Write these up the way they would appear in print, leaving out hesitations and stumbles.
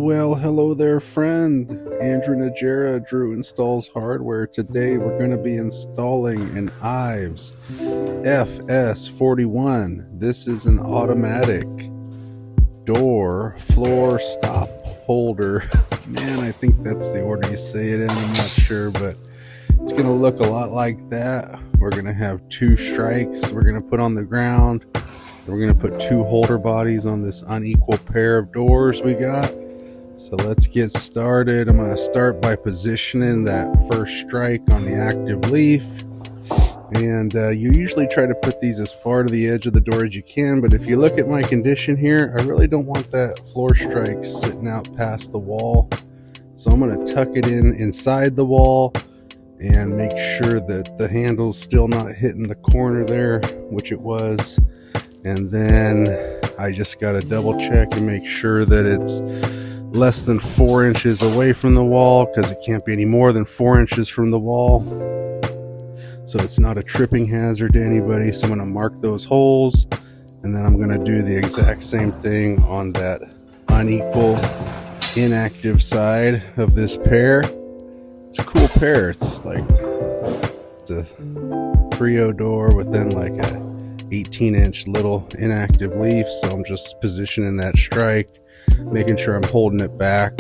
Well, hello there, friend. Andrew Najera, Drew Installs Hardware. Today we're going to be installing an Ives FS41. This is an automatic door floor stop holder. Man, I think that's the order you say it in. I'm not sure, but it's going to look a lot like that. We're going to have two strikes we're going to put on the ground. We're going to put two holder bodies on this unequal pair of doors we got. So let's get started. I'm going to start by positioning that first strike on the active leaf. And you usually try to put these as far to the edge of the door as you can, but if you look at my condition here, I really don't want that floor strike sitting out past the wall. So I'm going to tuck it in inside the wall and make sure that the handle's still not hitting the corner there, which it was. And then I just got to double check and make sure that it's less than 4 inches away from the wall, because it can't be any more than 4 inches from the wall, so it's not a tripping hazard to anybody. So I'm going to mark those holes, and then I'm going to do the exact same thing on that unequal inactive side of this pair. It's a cool pair. It's a trio door within like a 18-inch little inactive leaf. So I'm just positioning that strike, making sure I'm holding it back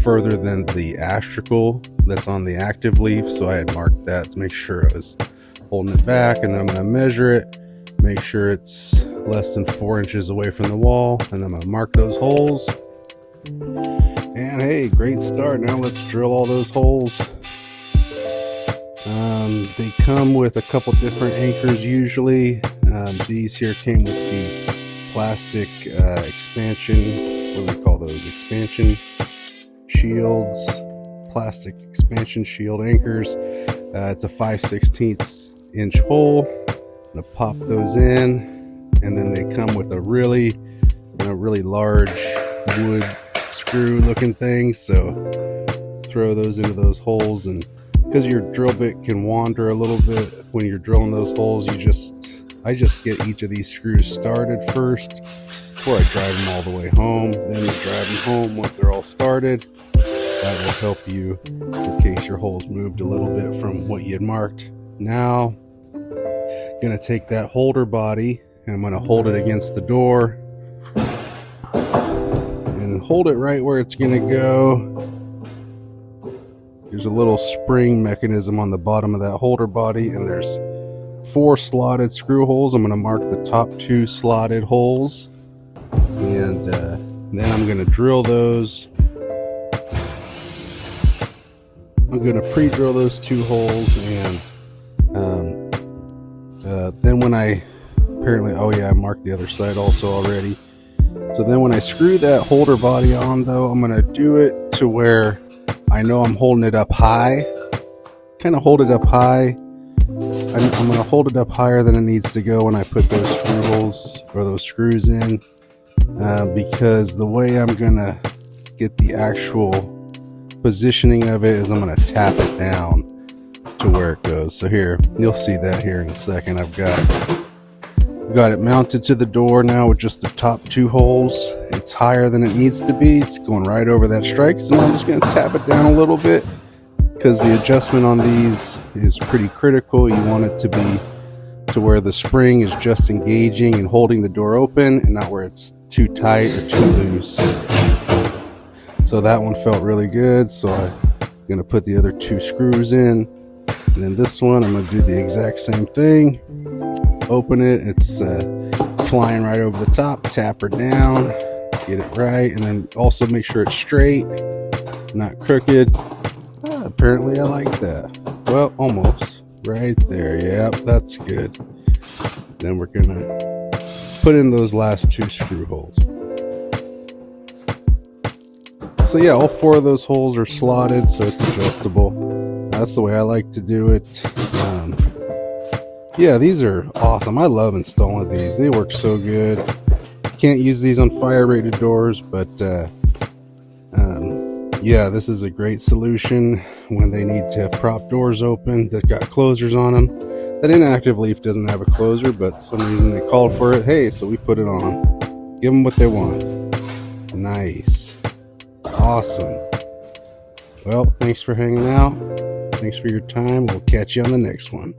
further than the astragal that's on the active leaf. So I had marked that to make sure I was holding it back, and then I'm going to measure it, make sure it's less than 4 inches away from the wall, and I'm going to mark those holes. And hey, great start. Now let's drill all those holes. They come with a couple different anchors usually. These here came with the plastic expansion, what do we call those? Expansion shields, plastic expansion shield anchors. It's a 5/16 inch hole. I'm gonna pop those in, and then they come with a really large wood screw looking thing. So throw those into those holes, and because your drill bit can wander a little bit when you're drilling those holes, I just get each of these screws started first before I drive them all the way home. Then drive them home once they're all started. That will help you in case your holes moved a little bit from what you had marked. Now, I'm going to take that holder body and I'm going to hold it against the door and hold it right where it's going to go. There's a little spring mechanism on the bottom of that holder body, and there's 4 slotted screw holes. I'm going to mark the top 2 slotted holes, and then I'm going to drill those. I'm going to pre-drill those 2 holes, and then when I marked the other side also already. So then when I screw that holder body on, though, I'm going to do it to where I know I'm holding it up high. Kind of hold it up high. I'm going to hold it up higher than it needs to go when I put those screw holes or those screws in, because the way I'm going to get the actual positioning of it is I'm going to tap it down to where it goes. So here, you'll see that here in a second. I've got it mounted to the door now with just the top 2 holes. It's higher than it needs to be. It's going right over that strike. So now I'm just going to tap it down a little bit, because the adjustment on these is pretty critical. You want it to be to where the spring is just engaging and holding the door open, and not where it's too tight or too loose. So that one felt really good. So I'm going to put the other 2 screws in, and then this one I'm going to do the exact same thing. Open it, it's flying right over the top. Tap her down, get it right, and then also make sure it's straight, not crooked. Apparently I like that. Well, almost right there. Yep, that's good. Then we're gonna put in those last 2 screw holes. So yeah, all 4 of those holes are slotted, so it's adjustable. That's the way I like to do it. Yeah, these are awesome. I love installing these. They work so good. Can't use these on fire rated doors, but yeah, this is a great solution when they need to prop doors open that got closers on them. That inactive leaf doesn't have a closer, but some reason they called for it. Hey, so we put it on. Give them what they want. Nice. Awesome. Well, thanks for hanging out. Thanks for your time. We'll catch you on the next one.